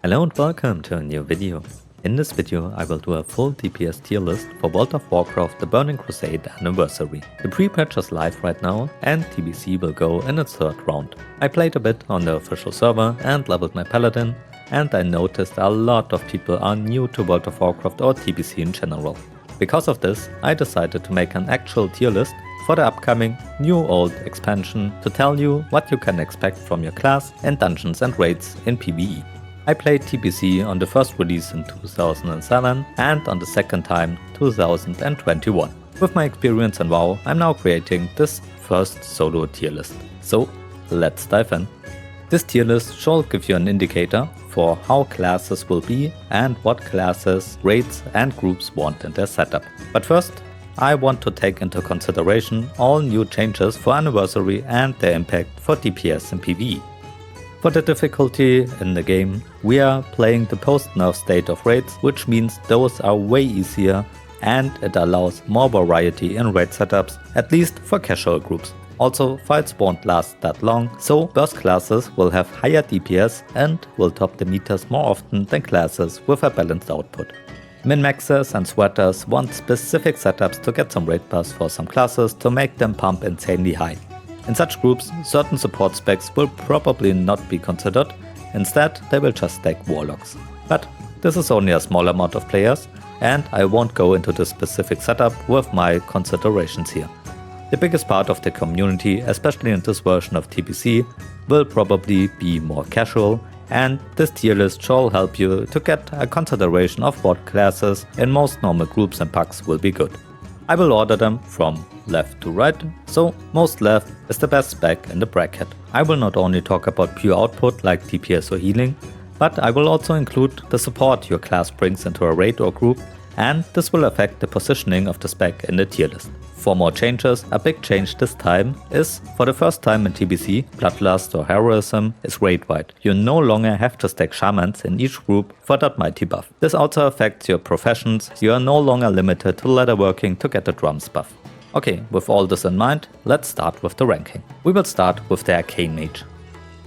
Hello and welcome to a new video. In this video I will do a full DPS tier list for World of Warcraft The Burning Crusade Anniversary. The pre-patch is live right now and TBC will go in its third round. I played a bit on the official server and leveled my Paladin, and I noticed a lot of people are new to World of Warcraft or TBC in general. Because of this, I decided to make an actual tier list for the upcoming New Old expansion to tell you what you can expect from your class in dungeons and raids in PvE. I played TBC on the first release in 2007 and on the second time 2021. With my experience in WoW, I'm now creating this first solo tier list. So let's dive in. This tier list should give you an indicator for how classes will be and what classes, raids and groups want in their setup. But first, I want to take into consideration all new changes for Anniversary and their impact for DPS and PvE. For the difficulty in the game, we are playing the post-nerf state of raids, which means those are way easier and it allows more variety in raid setups, at least for casual groups. Also, fights won't last that long, so burst classes will have higher DPS and will top the meters more often than classes with a balanced output. Min-maxers and sweaters want specific setups to get some raid buffs for some classes to make them pump insanely high. In such groups, certain support specs will probably not be considered, instead they will just stack Warlocks. But this is only a small amount of players, and I won't go into the specific setup with my considerations here. The biggest part of the community, especially in this version of TBC, will probably be more casual, and this tier list shall help you to get a consideration of what classes in most normal groups and packs will be good. I will order them from left to right, so most left is the best spec in the bracket. I will not only talk about pure output like DPS or healing, but I will also include the support your class brings into a raid or group, and this will affect the positioning of the spec in the tier list. For more changes, a big change this time is, for the first time in TBC, Bloodlust or Heroism is raid-wide. You no longer have to stack Shamans in each group for that mighty buff. This also affects your professions, you are no longer limited to leatherworking to get the drums buff. Okay, with all this in mind, let's start with the ranking. We will start with the Arcane Mage.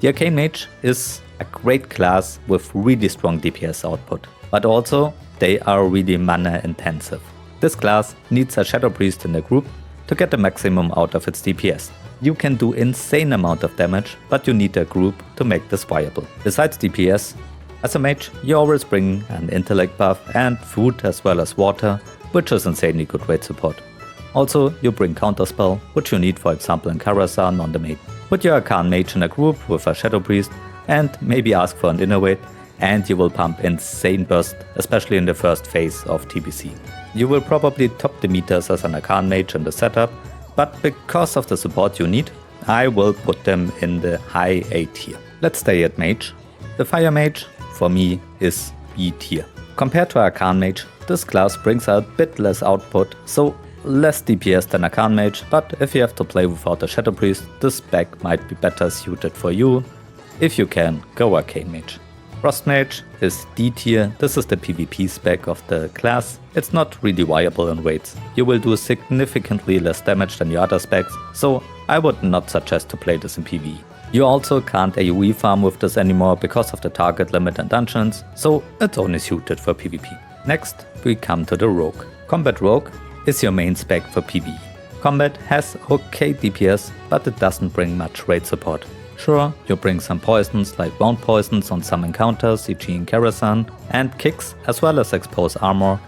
The Arcane Mage is a great class with really strong DPS output, but also they are really mana intensive. This class needs a Shadow Priest in the group to get the maximum out of its DPS. You can do insane amount of damage, but you need a group to make this viable. Besides DPS, as a mage you always bring an intellect buff and food as well as water, which is insanely good raid support. Also, you bring counterspell, which you need for example in Karazhan on the main. Put your Arcane Mage in a group with a Shadow Priest and maybe ask for an innervate, and you will pump insane burst, especially in the first phase of TBC. You will probably top the meters as an Arcane Mage in the setup, but because of the support you need, I will put them in the high A tier. Let's stay at Mage. The Fire Mage, for me, is B tier. Compared to Arcane Mage, this class brings a bit less output, so less DPS than Arcane Mage, but if you have to play without a Shadow Priest, this spec might be better suited for you. If you can, go Arcane Mage. Frost Mage is D tier, this is the PvP spec of the class. It's not really viable in raids. You will do significantly less damage than your other specs, so I would not suggest to play this in PvE. You also can't AoE farm with this anymore because of the target limit in dungeons, so it's only suited for PvP. Next, we come to the Rogue. Combat Rogue is your main spec for PvE. Combat has okay DPS, but it doesn't bring much raid support. Sure, you bring some poisons like wound poisons on some encounters, e.g. in Karazhan, and kicks as well as expose armor,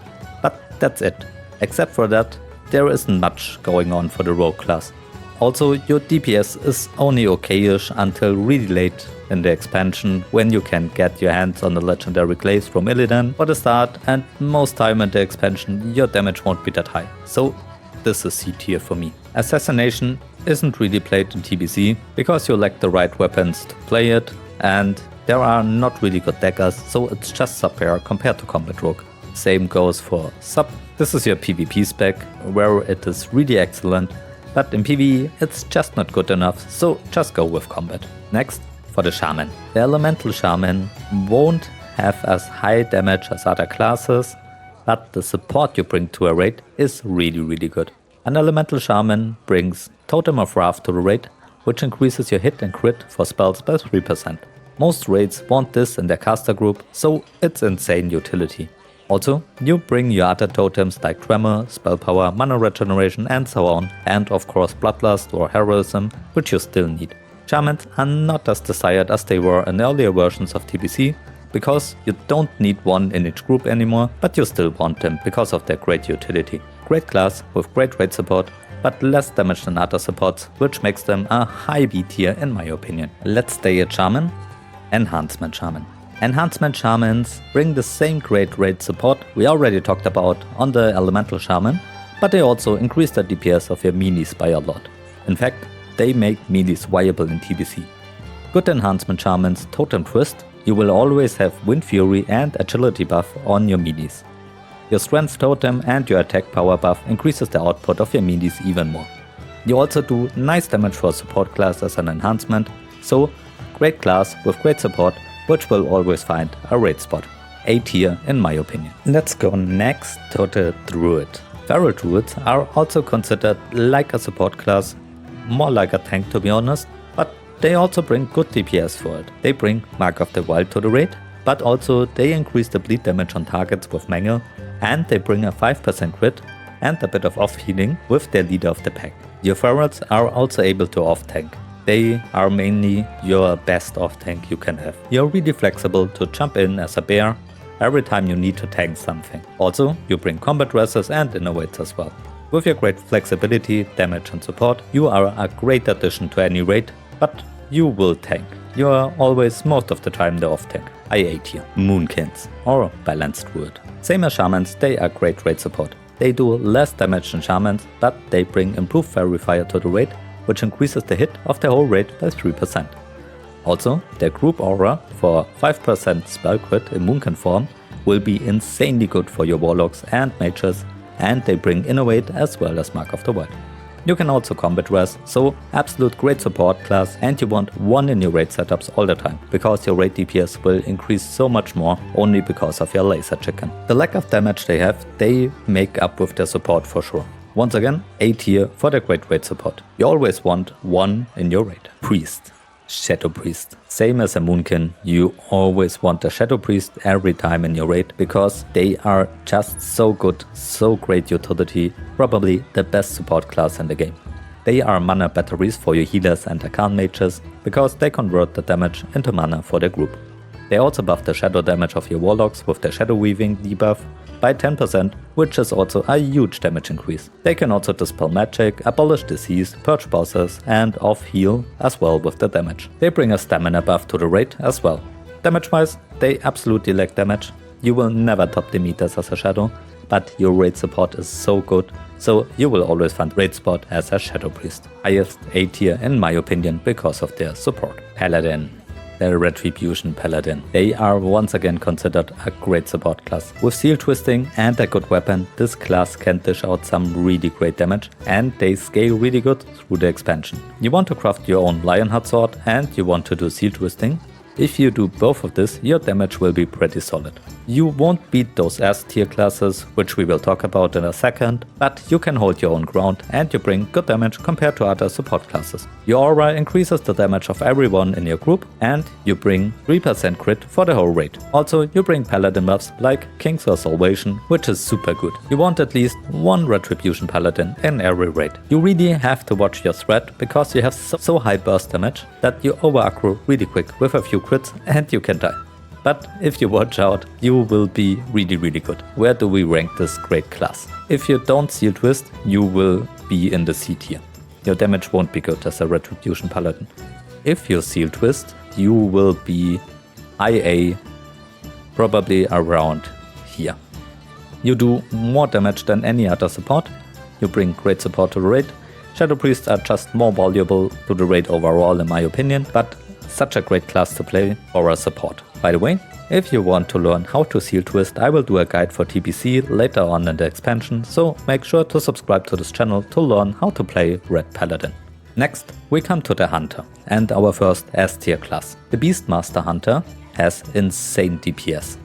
but that's it. Except for that, there isn't much going on for the Rogue class. Also, your DPS is only okayish until really late in the expansion, when you can get your hands on the legendary glaives from Illidan for the start, and most time in the expansion your damage won't be that high. So this is C tier for me. Assassination isn't really played in TBC because you lack the right weapons to play it, and there are not really good daggers, so it's just subpar compared to Combat Rogue. Same goes for Sub. This is your PvP spec, where it is really excellent, but in PvE it's just not good enough, so just go with Combat. Next, for the Shaman. The Elemental Shaman won't have as high damage as other classes, but the support you bring to a raid is really good. An Elemental Shaman brings Totem of Wrath to the raid, which increases your hit and crit for spells by 3%. Most raids want this in their caster group, so it's insane utility. Also, you bring your other totems like Tremor, Spell Power, Mana Regeneration and so on, and of course Bloodlust or Heroism, which you still need. Shamans are not as desired as they were in earlier versions of TBC, because you don't need one in each group anymore, but you still want them because of their great utility. Great class with great raid support, but less damage than other supports, which makes them a high B tier in my opinion. Let's stay at Shaman. Enhancement Shaman. Enhancement Shamans bring the same great raid support we already talked about on the Elemental Shaman, but they also increase the DPS of your melees by a lot. In fact, they make melees viable in TBC. Good Enhancement Shamans Totem Twist, you will always have Wind Fury and Agility buff on your melees. Your Strength Totem and your Attack Power buff increases the output of your melees even more. You also do nice damage for a support class as an enhancement, so great class with great support, which will always find a raid spot. A tier in my opinion. Let's go next to the Druid. Feral Druids are also considered like a support class, more like a tank to be honest, but they also bring good DPS for it. They bring Mark of the Wild to the raid, but also they increase the bleed damage on targets with Mangle, and they bring a 5% crit and a bit of off healing with their leader of the pack. Your Ferals are also able to off tank. They are mainly your best off tank you can have. You're really flexible to jump in as a bear every time you need to tank something. Also, you bring combat dresses and innovates as well. With your great flexibility, damage and support, you are a great addition to any raid, but you will tank. You are always most of the time the off tank. I A tier. Moonkins or Balanced Druid. Same as Shamans, they are great raid support. They do less damage than Shamans, but they bring improved Fairy Fire to the raid, which increases the hit of the whole raid by 3%. Also, their group aura for 5% spell crit in Moonkin form will be insanely good for your Warlocks and Mages, and they bring Innovate as well as Mark of the Wild. You can also combat res, so absolute great support class, and you want one in your raid setups all the time, because your raid DPS will increase so much more only because of your laser chicken. The lack of damage they have, they make up with their support for sure. Once again, A tier for the great raid support. You always want one in your raid. Priest. Shadow Priest. Same as a Moonkin, you always want a Shadow Priest every time in your raid, because they are just so good, so great utility, probably the best support class in the game. They are mana batteries for your healers and Arcane Mages, because they convert the damage into mana for their group. They also buff the shadow damage of your Warlocks with their Shadow Weaving debuff by 10%, which is also a huge damage increase. They can also dispel magic, abolish disease, purge bosses, and off-heal as well with the damage. They bring a stamina buff to the raid as well. Damage-wise, they absolutely lack damage. You will never top the meters as a Shadow, but your raid support is so good, so you will always find raid spot as a Shadow Priest. Highest A tier in my opinion because of their support. Paladin. The Retribution Paladin. They are once again considered a great support class. With Seal Twisting and a good weapon, this class can dish out some really great damage, and they scale really good through the expansion. You want to craft your own Lionheart sword and you want to do Seal Twisting. If you do both of this, your damage will be pretty solid. You won't beat those S tier classes, which we will talk about in a second, but you can hold your own ground and you bring good damage compared to other support classes. Your aura increases the damage of everyone in your group, and you bring 3% crit for the whole raid. Also, you bring Paladin buffs like King's Salvation, which is super good. You want at least one Retribution Paladin in every raid. You really have to watch your threat, because you have so high burst damage that you over aggro really quick with a few crits and you can die. But if you watch out, you will be really good. Where do we rank this great class? If you don't Seal Twist, you will be in the C tier. Your damage won't be good as a Retribution Paladin. If you Seal Twist, you will be IA, probably around here. You do more damage than any other support. You bring great support to the raid. Shadow Priests are just more valuable to the raid overall in my opinion, but such a great class to play for a support. By the way, if you want to learn how to Seal Twist, I will do a guide for TBC later on in the expansion, so make sure to subscribe to this channel to learn how to play Red Paladin. Next, we come to the Hunter, and our first S tier class. The Beastmaster Hunter has insane DPS.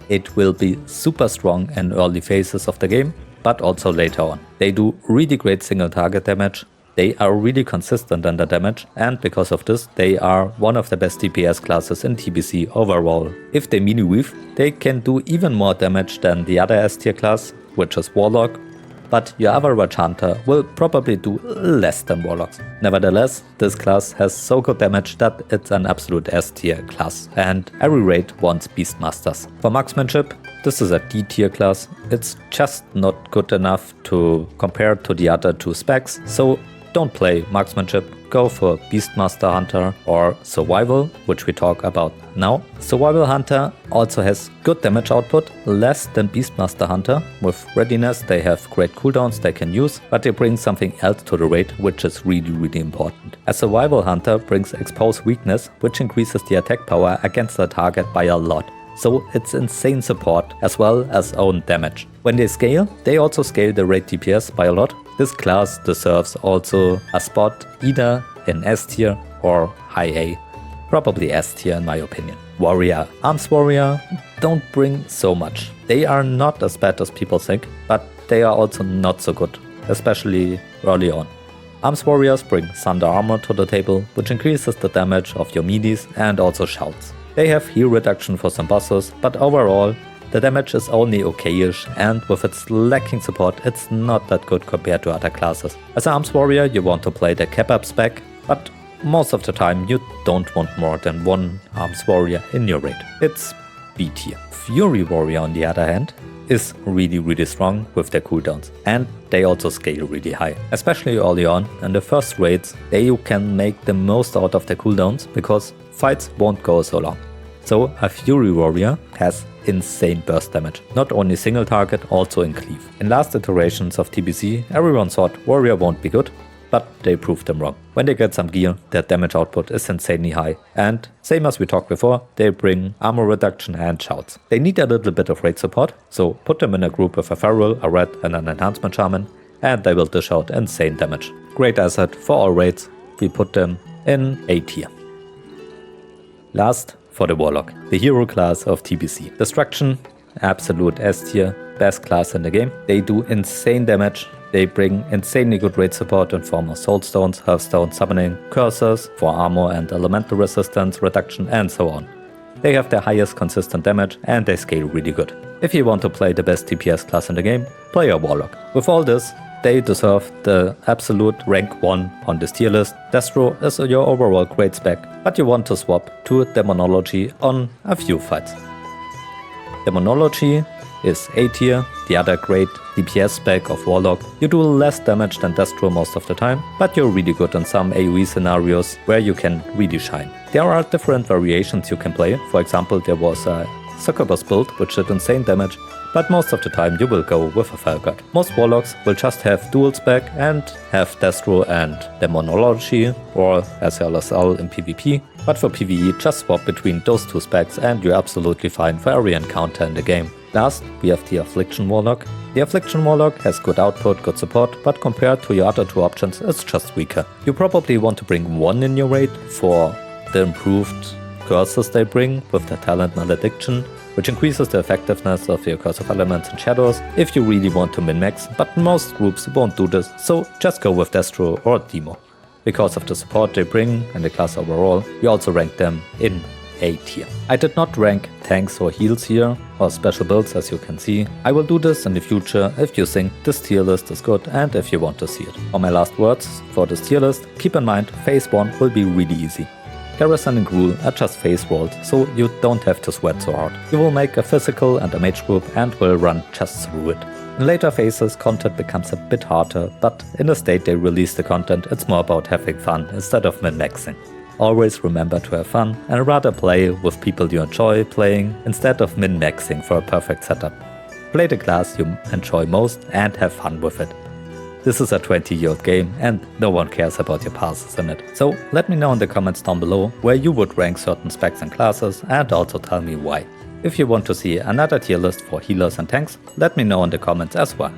It will be super strong in early phases of the game, but also later on. They do really great single target damage, They are really consistent in the damage, and because of this they are one of the best DPS classes in TBC overall. If they mini weave, they can do even more damage than the other S tier class, which is Warlock, but your average hunter will probably do less than Warlocks. Nevertheless, this class has so good damage that it's an absolute S tier class, and every raid wants Beastmasters. For marksmanship, this is a D tier class. It's just not good enough to compare to the other two specs, so don't play marksmanship, go for Beastmaster Hunter or Survival, which we talk about now. Survival Hunter also has good damage output, less than Beastmaster Hunter. With readiness they have great cooldowns they can use, but they bring something else to the raid, which is really important. A Survival Hunter brings Expose Weakness, which increases the attack power against the target by a lot. So it's insane support as well as own damage. When they scale, they also scale the raid DPS by a lot. This class deserves also a spot either in S tier or high A. Probably S tier in my opinion. Warrior. Arms Warrior don't bring so much. They are not as bad as people think, but they are also not so good, especially early on. Arms Warriors bring Thunder Armor to the table, which increases the damage of your meaties and also shouts. They have heal reduction for some bosses, but overall the damage is only okayish, and with its lacking support it's not that good compared to other classes. As an Arms Warrior you want to play the kebab spec, but most of the time you don't want more than one Arms Warrior in your raid. It's B tier. Fury Warrior on the other hand is really strong with their cooldowns, and they also scale really high. Especially early on in the first raids, you can make the most out of the cooldowns because fights won't go so long. So a Fury Warrior has insane burst damage, not only single target, also in cleave. In last iterations of TBC, everyone thought Warrior won't be good, but they proved them wrong. When they get some gear, their damage output is insanely high, and same as we talked before, they bring armor reduction and shouts. They need a little bit of raid support, so put them in a group with a Feral, a Red and an Enhancement Shaman, and they will dish out insane damage. Great asset for all raids, we put them in A tier. Last, for the Warlock, the hero class of TBC. Destruction, absolute S tier, best class in the game. They do insane damage. They bring insanely good raid support in form of Soulstones, Hearthstone, Summoning, Cursors for armor and elemental resistance reduction, and so on. They have the highest consistent damage and they scale really good. If you want to play the best DPS class in the game, play a Warlock. With all this, they deserve the absolute rank 1 on this tier list. Destro is your overall great spec, but you want to swap to Demonology on a few fights. Demonology is A tier, the other great DPS spec of Warlock. You do less damage than Destro most of the time, but you're really good in some AoE scenarios where you can really shine. There are different variations you can play. For example, there was a Succubus build which did insane damage, but most of the time you will go with a Felgard. Most Warlocks will just have dual spec and have Destro and Demonology or SLSL in PvP, but for PvE just swap between those two specs and you're absolutely fine for every encounter in the game. Last, we have the Affliction Warlock. The Affliction Warlock has good output, good support, but compared to your other two options, it's just weaker. You probably want to bring one in your raid for the improved curses they bring with the talent Malediction, which increases the effectiveness of your curse of elements and shadows if you really want to min-max, but most groups won't do this, so just go with Destro or Demo. Because of the support they bring and the class overall, we also rank them in A tier. I did not rank tanks or heals here, or special builds as you can see. I will do this in the future if you think this tier list is good and if you want to see it. On my last words for this tier list, keep in mind phase 1 will be really easy. Garrison and Gruul are just phase rolled, so you don't have to sweat so hard. You will make a physical and a mage group and will run just through it. In later phases, content becomes a bit harder, but in the state they release the content, it's more about having fun instead of min-maxing. Always remember to have fun and rather play with people you enjoy playing instead of min-maxing for a perfect setup. Play the class you enjoy most and have fun with it. This is a 20-year-old game and no one cares about your passes in it. So let me know in the comments down below where you would rank certain specs and classes, and also tell me why. If you want to see another tier list for healers and tanks, let me know in the comments as well.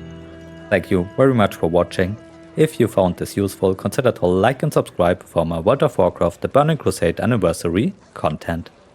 Thank you very much for watching. If you found this useful, consider to like and subscribe for more World of Warcraft The Burning Crusade Anniversary content.